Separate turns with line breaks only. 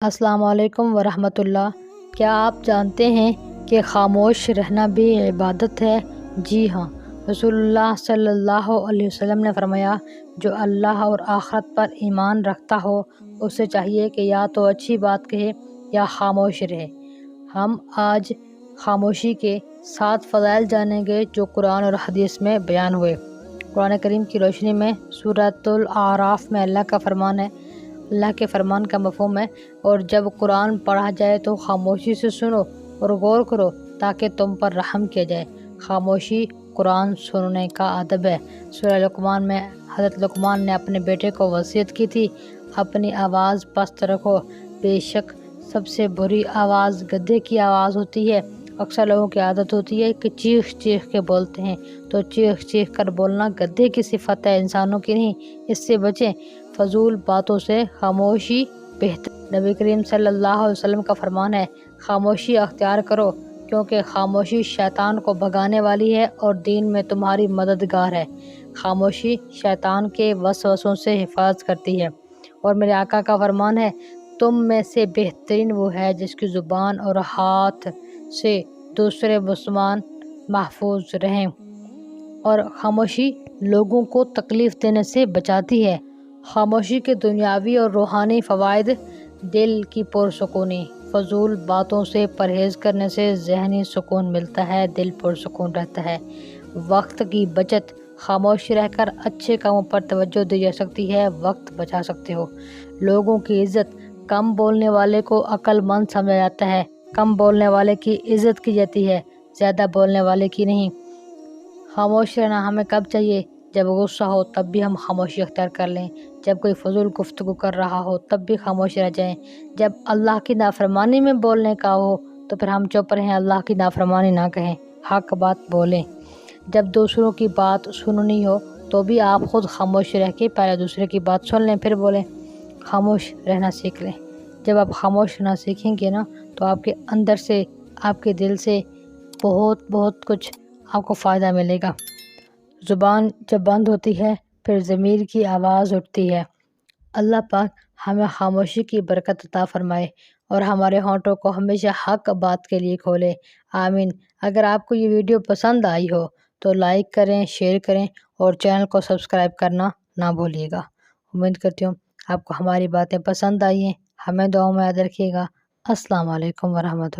السلام علیکم ورحمۃ اللہ۔ کیا آپ جانتے ہیں کہ خاموش رہنا بھی عبادت ہے؟ جی ہاں، رسول اللہ صلی اللہ علیہ وسلم نے فرمایا، جو اللہ اور آخرت پر ایمان رکھتا ہو اسے چاہیے کہ یا تو اچھی بات کہے یا خاموش رہے۔ ہم آج خاموشی کے 7 فضائل جانیں گے جو قرآن اور حدیث میں بیان ہوئے۔ قرآن کریم کی روشنی میں سورۃ الاعراف میں اللہ کا فرمان ہے، اللہ کے فرمان کا مفہوم ہے، اور جب قرآن پڑھا جائے تو خاموشی سے سنو اور غور کرو تاکہ تم پر رحم کیا جائے۔ خاموشی قرآن سننے کا ادب ہے۔ سورہ لقمان میں حضرت لقمان نے اپنے بیٹے کو وصیت کی تھی، اپنی آواز پست رکھو، بے شک سب سے بری آواز گدھے کی آواز ہوتی ہے۔ اکثر لوگوں کی عادت ہوتی ہے کہ چیخ چیخ کے بولتے ہیں، تو چیخ چیخ کر بولنا گدھے کی صفت ہے، انسانوں کی نہیں۔ اس سے بچیں، فضول باتوں سے خاموشی بہتر۔ نبی کریم صلی اللہ علیہ وسلم کا فرمان ہے، خاموشی اختیار کرو کیونکہ خاموشی شیطان کو بھگانے والی ہے اور دین میں تمہاری مددگار ہے۔ خاموشی شیطان کے وسوسوں سے حفاظت کرتی ہے۔ اور میرے آقا کا فرمان ہے، تم میں سے بہترین وہ ہے جس کی زبان اور ہاتھ سے دوسرے مسلمان محفوظ رہیں۔ اور خاموشی لوگوں کو تکلیف دینے سے بچاتی ہے۔ خاموشی کے دنیاوی اور روحانی فوائد: دل کی پرسکونی، فضول باتوں سے پرہیز کرنے سے ذہنی سکون ملتا ہے، دل پرسکون رہتا ہے۔ وقت کی بچت، خاموش رہ کر اچھے کاموں پر توجہ دی جا سکتی ہے، وقت بچا سکتے ہو۔ لوگوں کی عزت، کم بولنے والے کو عقل مند سمجھا جاتا ہے، کم بولنے والے کی عزت کی جاتی ہے، زیادہ بولنے والے کی نہیں۔ خاموش رہنا ہمیں کب چاہیے؟ جب غصہ ہو تب بھی ہم خاموشی اختیار کر لیں، جب کوئی فضول گفتگو کر رہا ہو تب بھی خاموش رہ جائیں، جب اللہ کی نافرمانی میں بولنے کا ہو تو پھر ہم چپ رہیں، اللہ کی نافرمانی نہ کہیں، حق بات بولیں۔ جب دوسروں کی بات سننی ہو تو بھی آپ خود خاموش رہ کے پہلے دوسرے کی بات سن لیں پھر بولیں۔ خاموش رہنا سیکھ لیں۔ جب آپ خاموش رہنا سیکھیں گے نا تو آپ کے اندر سے، آپ کے دل سے بہت کچھ آپ کو فائدہ ملے گا۔ زبان جب بند ہوتی ہے پھر ضمیر کی آواز اٹھتی ہے۔ اللہ پاک ہمیں خاموشی کی برکت عطا فرمائے اور ہمارے ہونٹوں کو ہمیشہ حق بات کے لیے کھولے، آمین۔ اگر آپ کو یہ ویڈیو پسند آئی ہو تو لائک کریں، شیئر کریں اور چینل کو سبسکرائب کرنا نہ بھولیے گا۔ امید کرتی ہوں آپ کو ہماری باتیں پسند آئی ہیں۔ ہمیں دعاؤں میں یاد رکھیے گا۔ السلام علیکم ورحمۃ اللہ۔